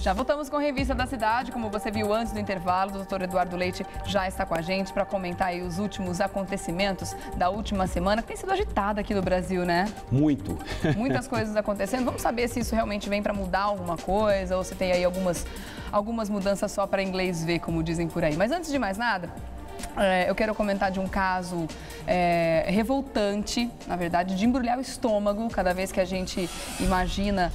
Já voltamos com a Revista da Cidade. Como você viu antes do intervalo, o doutor Eduardo Leite já está com a gente para comentar aí os últimos acontecimentos da última semana, que tem sido agitada aqui no Brasil, né? Muito. Muitas coisas acontecendo. Vamos saber se isso realmente vem para mudar alguma coisa ou se tem aí algumas mudanças só para inglês ver, como dizem por aí. Mas antes de mais nada, eu quero comentar de um caso revoltante, na verdade, de embrulhar o estômago cada vez que a gente imagina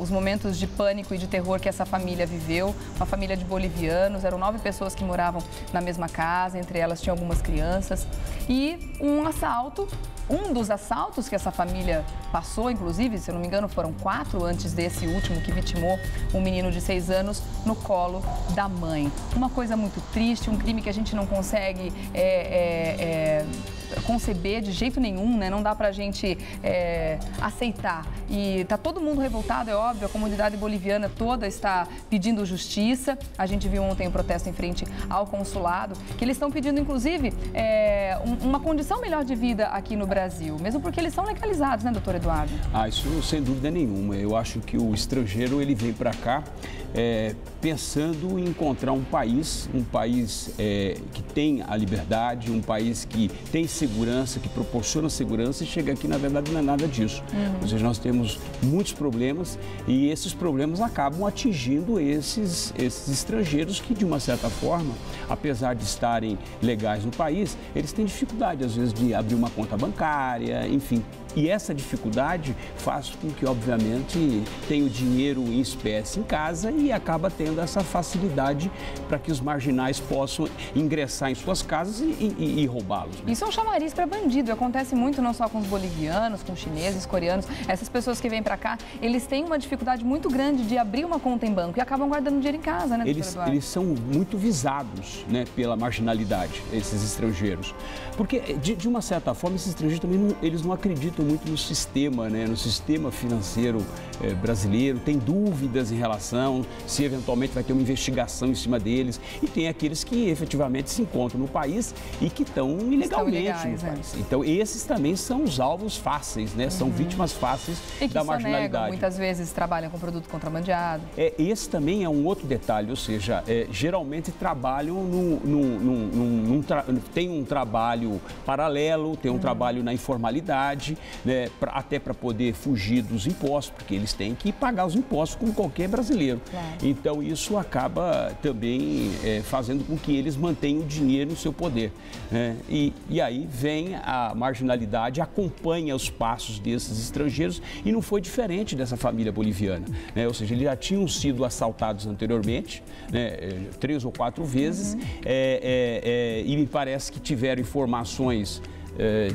os momentos de pânico e de terror que essa família viveu. Uma família de bolivianos, eram 9 pessoas que moravam na mesma casa, entre elas tinha algumas crianças. E um dos assaltos que essa família passou, inclusive, se eu não me engano, foram 4 antes desse último que vitimou um menino de 6 anos no colo da mãe. Uma coisa muito triste, um crime que a gente não consegue conceber de jeito nenhum, né? Não dá pra gente aceitar. E tá todo mundo revoltado, é óbvio, a comunidade boliviana toda está pedindo justiça. A gente viu ontem um protesto em frente ao consulado, que eles estão pedindo, inclusive, uma condição melhor de vida aqui no Brasil, mesmo porque eles são legalizados, né, doutor Eduardo? Isso sem dúvida nenhuma. Eu acho que o estrangeiro, ele vem para cá pensando em encontrar um país que tem a liberdade, um país que tem segurança, que proporciona segurança, e chega aqui, na verdade, não é nada disso. Ou seja, nós temos muitos problemas e esses problemas acabam atingindo esses estrangeiros que, de uma certa forma, apesar de estarem legais no país, eles têm dificuldade, às vezes, de abrir uma conta bancária, enfim. E essa dificuldade faz com que, obviamente, tenha o dinheiro em espécie em casa e acaba tendo essa facilidade para que os marginais possam ingressar em suas casas e roubá-los. Né? Isso é um chamariz para bandido. Acontece muito não só com os bolivianos, com os chineses, coreanos. Essas pessoas que vêm para cá, eles têm uma dificuldade muito grande de abrir uma conta em banco e acabam guardando dinheiro em casa, né, doutor Eduardo? Eles são muito visados, né, pela marginalidade, esses estrangeiros. Porque, de uma certa forma, esses estrangeiros também eles não acreditam muito no sistema, né? No sistema financeiro brasileiro, tem dúvidas em relação se eventualmente vai ter uma investigação em cima deles, e tem aqueles que efetivamente se encontram no país e que estão ilegalmente no país. Então esses também são os alvos fáceis, né? São vítimas fáceis da marginalidade. Negam, muitas vezes trabalham com produto contrabandeado. Esse também é um outro detalhe, ou seja, geralmente trabalham tem um trabalho paralelo, tem um trabalho na informalidade, né, até para poder fugir dos impostos, porque eles têm que pagar os impostos como qualquer brasileiro. Claro. Então isso acaba também fazendo com que eles mantenham o dinheiro no seu poder. Né? E aí vem a marginalidade, acompanha os passos desses estrangeiros, e não foi diferente dessa família boliviana. Né? Ou seja, eles já tinham sido assaltados anteriormente, né, 3 ou 4 vezes, e me parece que tiveram informações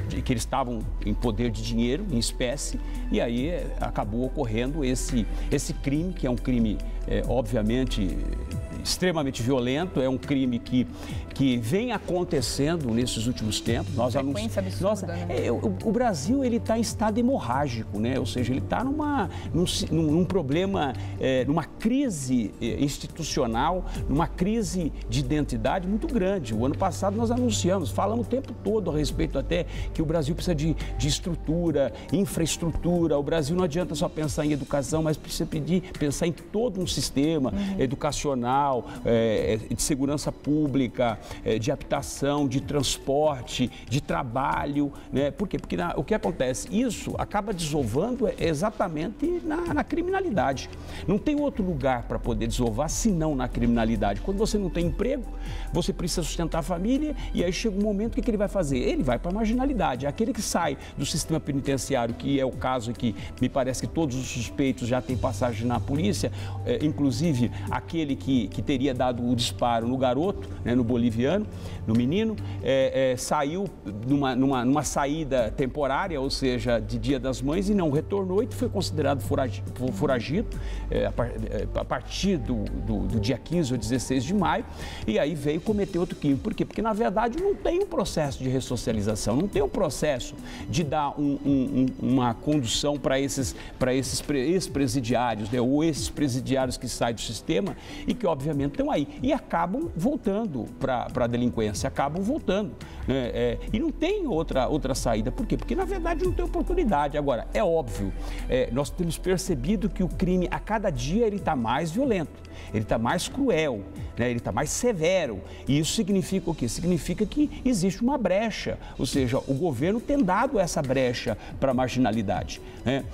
de que eles estavam em poder de dinheiro, em espécie, e aí acabou ocorrendo esse crime, que é um crime, obviamente, extremamente violento, é um crime que vem acontecendo nesses últimos tempos. O Brasil, ele está em estado hemorrágico, né? Ou seja, ele está num problema, numa crise institucional, numa crise de identidade muito grande. O ano passado nós falamos o tempo todo a respeito até que o Brasil precisa de estrutura, infraestrutura. O Brasil não adianta só pensar em educação, mas precisa pensar em todo um sistema educacional, de segurança pública, de habitação, de transporte, de trabalho, né? Por quê? Porque o que acontece? Isso acaba desovando exatamente na criminalidade. Não tem outro lugar para poder desovar senão na criminalidade. Quando você não tem emprego, você precisa sustentar a família, e aí chega um momento, o que ele vai fazer? Ele vai para a marginalidade. Aquele que sai do sistema penitenciário, que é o caso que me parece que todos os suspeitos já têm passagem na polícia, inclusive aquele que teria dado o disparo no garoto, né, no boliviano, no menino, saiu numa saída temporária, ou seja, de Dia das Mães, e não retornou, e foi considerado foragido a partir do dia 15 ou 16 de maio, e aí veio cometer outro crime. Por quê? Porque, na verdade, não tem um processo de ressocialização, não tem um processo de dar uma condução para esses ex-presidiários, né, ou esses presidiários que saem do sistema e que, obviamente, obviamente estão aí e acabam voltando para a delinquência, acabam voltando, né? E não tem outra saída. Por quê? Porque na verdade não tem oportunidade. Agora, é óbvio, nós temos percebido que o crime a cada dia ele está mais violento, ele está mais cruel, né? Ele está mais severo. E isso significa o quê? Significa que existe uma brecha, ou seja, o governo tem dado essa brecha para a marginalidade, né?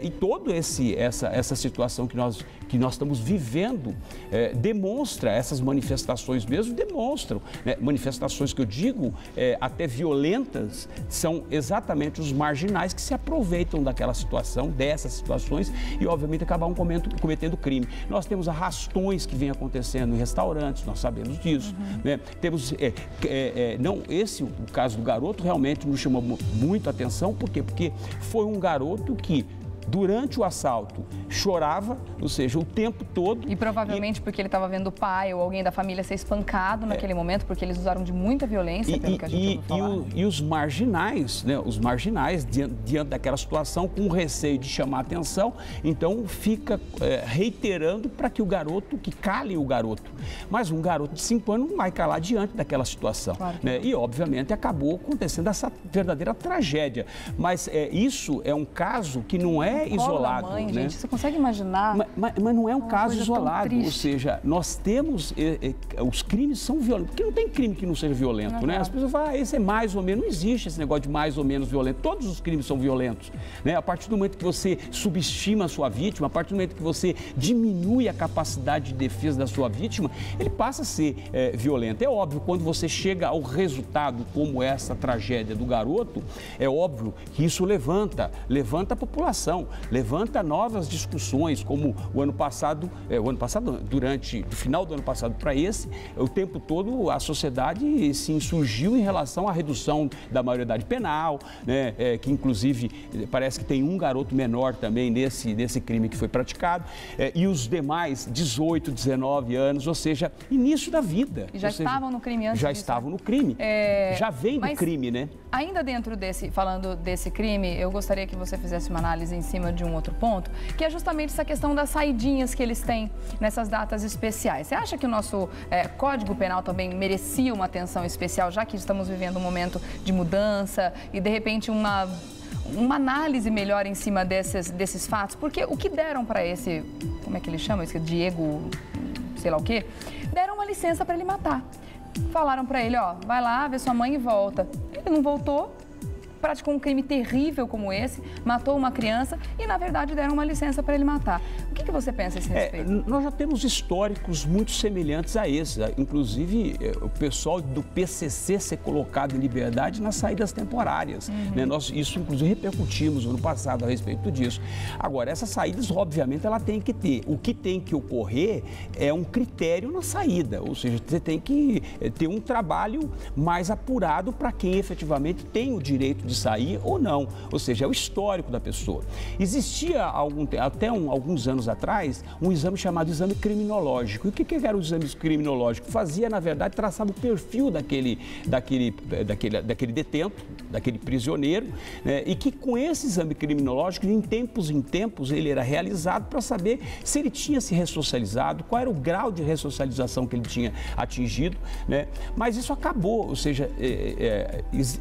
E toda essa situação que nós estamos vivendo demonstra, essas manifestações mesmo demonstram, né? Manifestações que eu digo até violentas, são exatamente os marginais que se aproveitam daquela situação, dessas situações e obviamente acabam cometendo crime. Nós temos arrastões que vêm acontecendo em restaurantes, nós sabemos disso, né? Temos, o caso do garoto realmente nos chamou muito a atenção, por quê? Porque foi um garoto que durante o assalto chorava, ou seja, o tempo todo. E provavelmente porque ele estava vendo o pai ou alguém da família ser espancado naquele momento, porque eles usaram de muita violência, pelo que a gente ouviu falar. E os marginais, né? Os marginais, diante daquela situação, com receio de chamar a atenção, então fica reiterando para que calem o garoto. Mas um garoto de 5 anos não vai calar diante daquela situação, claro, né? E, obviamente, acabou acontecendo essa verdadeira tragédia. Mas isso é um caso que não é isolado, mãe, né? gente, você consegue imaginar? Mas não é um caso isolado, ou seja, nós temos, os crimes são violentos, porque não tem crime que não seja violento, né? As pessoas falam, esse é mais ou menos, não existe esse negócio de mais ou menos violento, todos os crimes são violentos, né? A partir do momento que você subestima a sua vítima, a partir do momento que você diminui a capacidade de defesa da sua vítima, ele passa a ser violento. É óbvio, quando você chega ao resultado como essa tragédia do garoto, é óbvio que isso levanta a população, levanta novas discussões, como o ano passado, durante o final do ano passado para esse, o tempo todo a sociedade se insurgiu em relação à redução da maioridade penal, né? Que inclusive parece que tem um garoto menor também nesse crime que foi praticado, e os demais 18, 19 anos, ou seja, início da vida. E já estavam no crime antes Já disso, estavam no crime, já vem do crime, né? Ainda dentro falando desse crime, eu gostaria que você fizesse uma análise em cima de um outro ponto, que é justamente essa questão das saidinhas que eles têm nessas datas especiais. Você acha que o nosso Código Penal também merecia uma atenção especial, já que estamos vivendo um momento de mudança e, de repente, uma análise melhor em cima desses fatos? Porque o que deram para esse, como é que ele chama? Esse Diego, sei lá o quê, deram uma licença para ele matar. Falaram para ele, ó, vai lá, vê sua mãe e volta. Ele não voltou, praticou um crime terrível como esse, matou uma criança e, na verdade, deram uma licença para ele matar. O que você pensa a esse respeito? Nós já temos históricos muito semelhantes a esse. Inclusive, o pessoal do PCC ser colocado em liberdade nas saídas temporárias, né? Nós, isso, inclusive, repercutimos no ano passado a respeito disso. Agora, essas saídas, obviamente, ela tem que ter. O que tem que ocorrer é um critério na saída, ou seja, você tem que ter um trabalho mais apurado para quem efetivamente tem o direito de sair ou não, ou seja, é o histórico da pessoa. Existia até alguns anos atrás um exame chamado exame criminológico. E o que era o exame criminológico? Fazia, na verdade, traçava o perfil daquele detento, daquele prisioneiro, né? E que com esse exame criminológico, em tempos, ele era realizado para saber se ele tinha se ressocializado, qual era o grau de ressocialização que ele tinha atingido, né? Mas isso acabou, ou seja,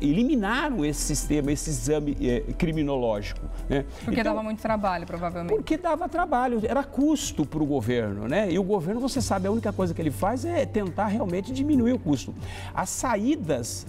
eliminaram esse sistema, esse exame criminológico, né? Porque dava muito trabalho, provavelmente. Porque dava trabalho, era custo para o governo, né? E o governo, você sabe, a única coisa que ele faz é tentar realmente diminuir o custo. As saídas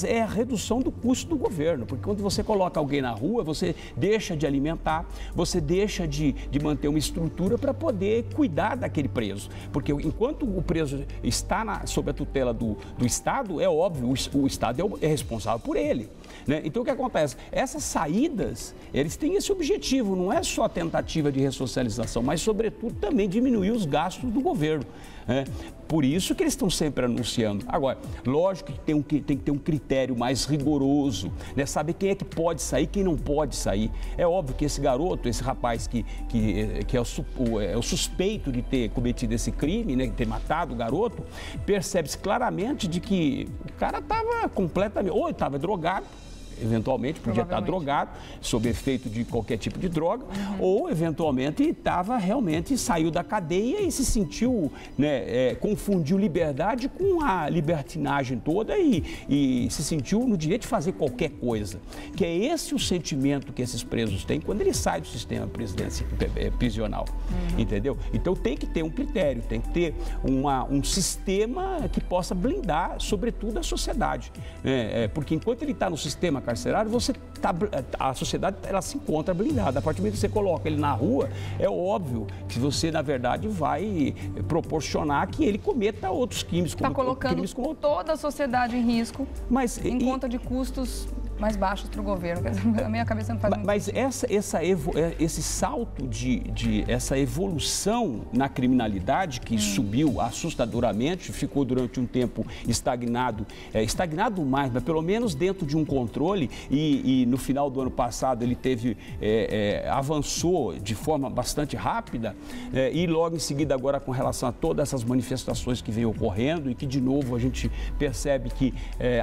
é a redução do custo do governo, porque quando você coloca alguém na rua, você deixa de alimentar, você deixa de manter uma estrutura para poder cuidar daquele preso. Porque enquanto o preso está sob a tutela do Estado, é óbvio, o Estado é responsável por ele, né? Então, o que acontece? Essas saídas, eles têm esse objetivo, não é só a tentativa de ressocialização, mas, sobretudo, também diminuir os gastos do governo, né? Por isso que eles estão sempre anunciando. Agora, lógico que tem que ter um critério mais rigoroso, né? Saber quem é que pode sair, quem não pode sair. É óbvio que esse garoto, esse rapaz que é o suspeito de ter cometido esse crime, né? De ter matado o garoto, percebe-se claramente de que o cara estava completamente, ou estava drogado, eventualmente podia estar drogado, sob efeito de qualquer tipo de droga, ou eventualmente saiu da cadeia e se sentiu, né, confundiu liberdade com a libertinagem toda e se sentiu no direito de fazer qualquer coisa. Que é esse o sentimento que esses presos têm quando eles saem do sistema prisional, entendeu? Então tem que ter um critério, tem que ter um sistema que possa blindar, sobretudo, a sociedade. Porque enquanto ele está no sistema carcerário, a sociedade ela se encontra blindada. A partir do momento que você coloca ele na rua, é óbvio que você, na verdade, vai proporcionar que ele cometa outros crimes. Está colocando toda a sociedade em risco, em conta de custos mais baixos para o governo. A minha cabeça não faz muito Mas esse salto essa evolução na criminalidade que subiu assustadoramente, ficou durante um tempo estagnado mais, mas pelo menos dentro de um controle e no final do ano passado ele avançou de forma bastante rápida e logo em seguida agora com relação a todas essas manifestações que vem ocorrendo e que de novo a gente percebe que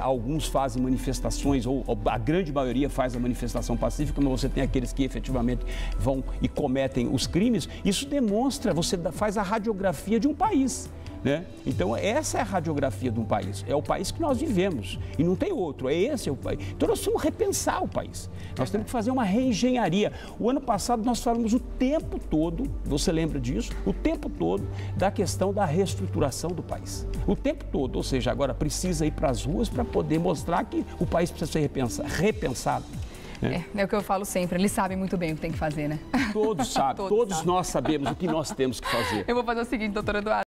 alguns fazem manifestações ou a grande maioria faz a manifestação pacífica, mas você tem aqueles que efetivamente vão e cometem os crimes. Isso demonstra, você faz a radiografia de um país, né? Então, essa é a radiografia de um país. É o país que nós vivemos e não tem outro. Esse é o país. Então, nós temos que repensar o país. Nós temos que fazer uma reengenharia. O ano passado, nós falamos o tempo todo, você lembra disso? O tempo todo da questão da reestruturação do país. O tempo todo. Ou seja, agora precisa ir para as ruas para poder mostrar que o país precisa ser repensado. É o que eu falo sempre, eles sabem muito bem o que tem que fazer, né? Todos sabem, todos nós sabemos o que nós temos que fazer. Eu vou fazer o seguinte, doutor Eduardo.